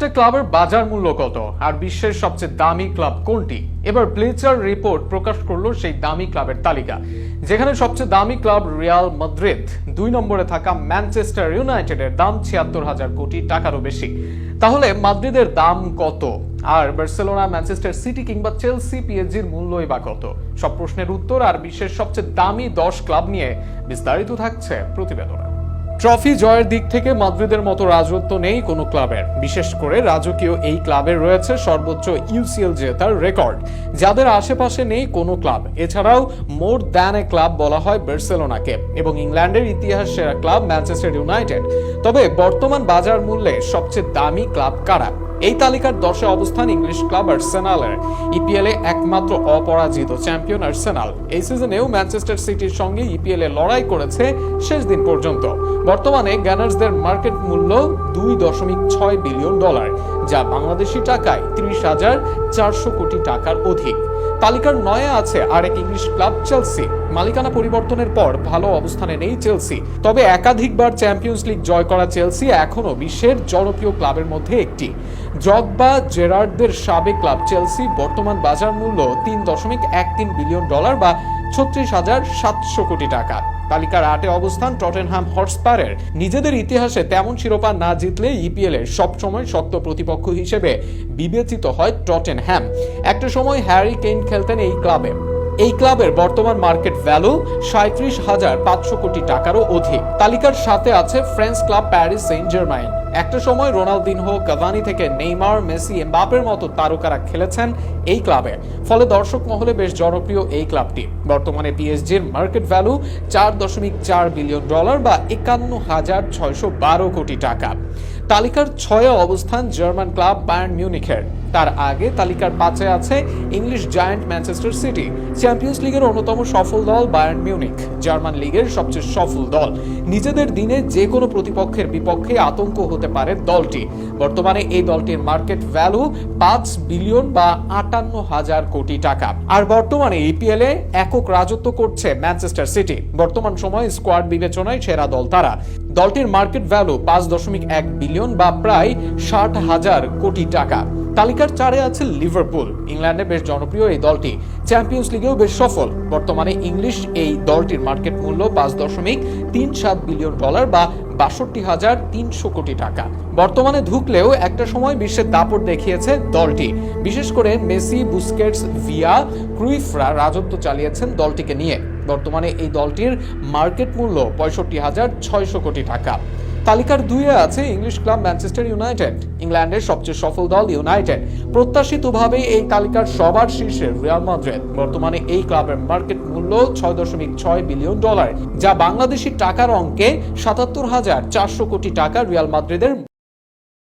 সবচেয়ে ক্লাবের বাজার মূল্য কত আর বিশ্বের সবচেয়ে দামি ক্লাব কোনটি? এবার ব্লিচার রিপোর্ট প্রকাশ করলো সেই দামি ক্লাবের তালিকা, যেখানে সবচেয়ে দামি ক্লাব রিয়াল মাদ্রিদ, 2 নম্বরে থাকা ম্যানচেস্টার ইউনাইটেডের দাম ৭৬,০০০ কোটি টাকারও বেশি। তাহলে মাদ্রিদের দাম কত? আর বার্সেলোনা, ম্যানচেস্টার সিটি কিংবা চেলসি, পিএসজির মূল্যই বা কত? সব প্রশ্নের উত্তর আর বিশ্বের সবচেয়ে দামি 10 ক্লাব নিয়ে বিস্তারিত থাকছে প্রতিবেদনে। ট্রফি জয়ের দিক থেকে মাদ্রিদের মতো রাজত্ব নেই কোনো ক্লাবের। বিশেষ করে রাজকীয় এই ক্লাবের রয়েছে সর্বোচ্চ ইউসিএল জেতার রেকর্ড, যাদের আশেপাশে নেই কোনো ক্লাব। এছাড়াও মোর দ্যান এ ক্লাব বলা হয় বার্সেলোনাকে, এবং ইংল্যান্ডের ইতিহাস সেরা ক্লাব ম্যানচেস্টার ইউনাইটেড। তবে বর্তমান বাজার মূল্যে সবচেয়ে দামি ক্লাব কারা? এই তালিকার 10-এ অবস্থান ইংলিশ ক্লাব আর্সেনালের। ইপিএল এ একমাত্র অপরাজিত চ্যাম্পিয়ন আর্সেনাল এই সিজনেও ম্যানচেস্টার সিটির সঙ্গে ইপিএল এ লড়াই করেছে শেষ দিন পর্যন্ত। বর্তমানে গানার্সদের মার্কেট মূল্য $2.6 বিলিয়ন, যা বাংলাদেশি টাকায় ৩০,৪০০ কোটি টাকার অধিক। তালিকার 9-এ আছে আরেক ইংলিশ ক্লাব চেলসি। মালিকানা পরিবর্তনের পর ভালো অবস্থানে নেই চেলসি, তবে একাধিকবার চ্যাম্পিয়ন্স লিগ জয় করা চেলসি এখনো বিশ্বের জনপ্রিয় ক্লাবের মধ্যে একটি। ড্রগবা, জেরার্ডদের সাবেক ক্লাব চেলসি বর্তমান বাজার মূল্য $3.13 বিলিয়ন বা ৩৬,৭০০ কোটি টাকা। তালিকার 8-এ অবস্থান টটেনহ্যাম হটস্পারের। নিজেদের ইতিহাসে তেমন শিরোপা না জিতলে ইপিএল এর সবসময় শক্ত প্রতিপক্ষ হিসেবে বিবেচিত হয় টটেনহ্যাম। একটা সময় হ্যারি কেইন খেলতেন এই ক্লাবে। এই ক্লাবের বর্তমান মার্কেট ভ্যালু ৩৭,৫০০ কোটি টাকারও অধিক। তালিকার 7-এ আছে ফ্রেঞ্চ ক্লাব প্যারিস সেন্ট জার্মাইন। একটা সময় রোনালদিনহো, কাভানি থেকে নেইমার, মেসি, এমবাপের মতো তারকারা খেলেছেন এই ক্লাবে, ফলে দর্শক মহলে বেশ জনপ্রিয় এই ক্লাবটি। বর্তমানে পিএসজির মার্কেট ভ্যালু $4.4 বিলিয়ন বা ৫১,৬১২ কোটি টাকা। তালিকার 6-এ অবস্থান জার্মান ক্লাব বায়ার্ন মিউনিখের। তার আগে তালিকার 5-এ আছে English giant Manchester city. Champions লিগের অন্যতম সফল দল বায়ার্ন মিউনিখ, জার্মান লিগের সবচেয়ে সফল দল। নিজেদের দিনে যে কোনো প্রতিপক্ষের বিপক্ষে আতঙ্ক হতে পারে দলটি। বর্তমানে এই দলটির মার্কেট ভ্যালু $5 বিলিয়ন বা ৫৮,০০০ কোটি টাকা। আর বর্তমানে ইপিএল এ একক রাজত্ব করছে ম্যানচেস্টার সিটি। বর্তমান সময়ে স্কোয়াড বিবেচনায় সেরা দল তারা। দলটির মার্কেট ভ্যালু $5.1 বিলিয়ন বা প্রায় ৬০,০০০ কোটি টাকা। তালিকার 4-এ আছে লিভারপুল। ইংল্যান্ডে বেশ জনপ্রিয় এই দলটি, চ্যাম্পিয়ন্স লিগেও বেশ সফল। বর্তমানে ইংলিশ এই দলটির মার্কেট মূল্য $5.37 বিলিয়ন বা ৬২,৩০০ কোটি টাকা। বর্তমানে ধুকলেও একটা সময় বিশ্বের দাপট দেখিয়েছে দলটি। বিশেষ করে মেসি, বুস্কেটস, ভিয়া, ক্রুইফরা রাজত্ব চালিয়েছেন দলটিকে নিয়ে। বর্তমানে এই দলটির মার্কেট মূল্য ৬৫,৬০০ কোটি টাকা। তালিকার 2-এ আছে ইংলিশ ক্লাব ম্যানচেস্টার ইউনাইটেড। ইংল্যান্ডের সবচেয়ে সফল দল ইউনাইটেড। প্রত্যাশিতভাবেই এই তালিকার সবার শীর্ষে রিয়াল মাদ্রিদ। বর্তমানে এই ক্লাবের মার্কেট মূল্য $6.6 বিলিয়ন, যা বাংলাদেশি টাকার অঙ্কে ৭৭,৪০০ কোটি টাকা। রিয়াল মাদ্রিদের